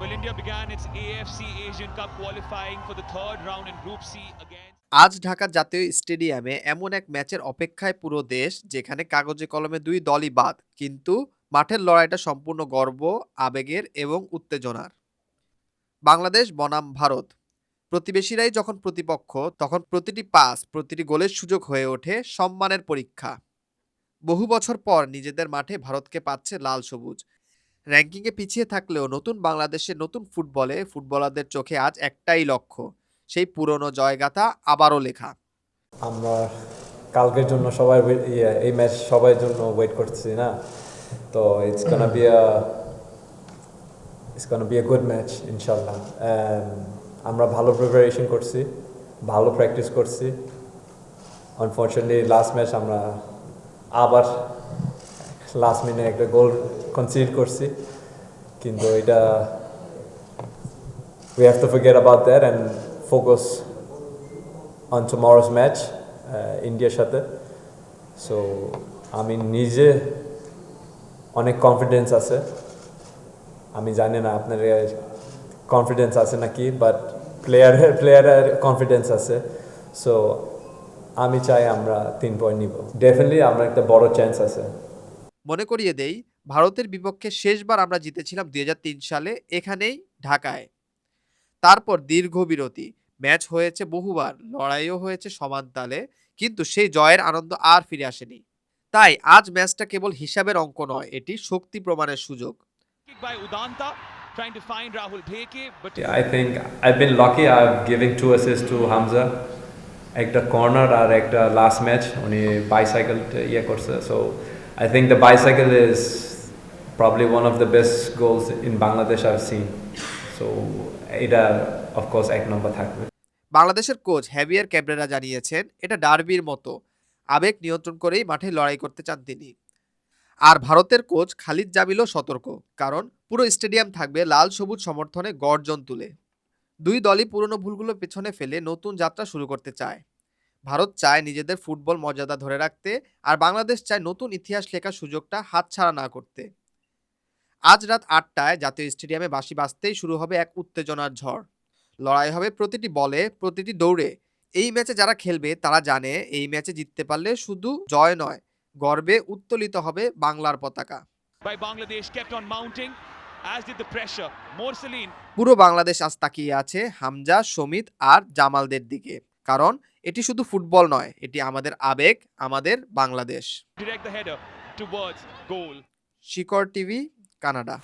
Well, India began its AFC Asian Cup qualifying for the third round in Group C against. আজ ঢাকা জাতীয় স্টেডিয়ামে এমন এক ম্যাচের অপেক্ষায় পুরো দেশ, যেখানে কাগজে কলমে দুই দলই বাদ, কিন্তু মাঠের লড়াইটা সম্পূর্ণ গর্ব, আবেগের এবং উত্তেজনার। বাংলাদেশ বনাম ভারত, প্রতিবেশীরাই যখন প্রতিপক্ষ, তখন প্রতিটি পাস, প্রতিটি গোলের সুযোগ হয়ে ওঠে সম্মানের পরীক্ষা। বহু বছর পর নিজেদের মাঠে ভারতকে পাচ্ছে লাল সবুজ। র্যাঙ্কিংয়ে পিছিয়ে থাকলেও নতুন বাংলাদেশে, নতুন ফুটবলে ফুটবলারদের চোখে আজ একটাই লক্ষ্য, সেই পুরনো জয়গাথা আবারও লেখা। আমরা কালকের জন্য সবাই এই ম্যাচ সবার জন্য ওয়েট করতেছি না, তো it's gonna be a good match ইনশাল্লাহ। আমরা ভালো প্রিপারেশন করছি, ভালো প্র্যাকটিস করছি। আনফর্চুনেটলি লাস্ট ম্যাচ আমরা আবার লাস্ট মিনিটে একটা গোল কনসিড করছি, কিন্তু এটা we have to forget about that and focus on tomorrow's match, ইন্ডিয়ার সাথে। সো আমি নিজে অনেক কনফিডেন্স আছে, আমি জানি না আপনার কনফিডেন্স আছে নাকি, বাট প্লেয়ারের কনফিডেন্স আছে। সো আমি চাই আমরা 3 পয়েন্ট নিব, ডেফিনেটলি আমরা একটা বড় চান্স আছে। মনে করিয়ে দেই, ভারতের বিপক্ষে শেষবার আমরা জিতেছিলাম 2003 সালে, এখানেই ঢাকায়। তারপর দীর্ঘ বিরতি, ম্যাচ হয়েছে বহুবার, লড়াইও হয়েছে সমান তালে, কিন্তু সেই জয়ের আনন্দ আর ফিরে আসেনি। তাই আজ ম্যাচটা কেবল হিসাবের অঙ্ক নয়, এটি শক্তি প্রমাণের সুযোগ। Kick by Udanta, trying to find Rahul Bheke, but I think I've been lucky. I've given 2 assists to Hamza. একটা কর্নার আর একটা লাস্ট ম্যাচ উনি বাইসাইকেল ইয়ে করছে। So I think the bicycle is probably one of the best goals in Bangladesh I've seen. So এটা of course 1 number থাকবে। বাংলাদেশের coach heavier Cabrera জানিয়েছেন, এটা ডার্বির মতো, আবেগ নিয়ন্ত্রণ করেই মাঠে লড়াই করতে চান তিনি। আর ভারতের কোচ খালিদ জামিলও সতর্ক, কারণ পুরো স্টেডিয়াম থাকবে লাল সবুজ সমর্থনে গর্জন তুলে। দুই দলই পুরনো ভুলগুলো পেছনে ফেলে নতুন যাত্রা শুরু করতে চায়। ভারত চায় নিজেদের ফুটবল মর্যাদা ধরে রাখতে, আর বাংলাদেশ চায় নতুন ইতিহাস লেখার সুযোগটা হাতছাড়া না করতে। আজ রাত 8টায় জাতীয় স্টেডিয়ামে বাঁশি বাজতেই শুরু হবে এক উত্তেজনার ঝড়। লড়াই হবে প্রতিটি বলে, প্রতিটি দৌড়ে। এই ম্যাচে যারা খেলবে তারা জানে, এই ম্যাচে জিততে পারলে শুধু জয় নয়, গর্বে উত্তোলিত হবে বাংলার পতাকা। by Bangladesh kept on mounting, as did the pressure. Morsaleen পুরো বাংলাদেশ আজ তাকিয়ে আছে হামজা, সমিত আর জামালদের দিকে, কারণ এটি শুধু ফুটবল নয়, এটি আমাদের আবেগ, আমাদের Bangladesh. direct the header towards goal. শিকড় টিভি, কানাডা।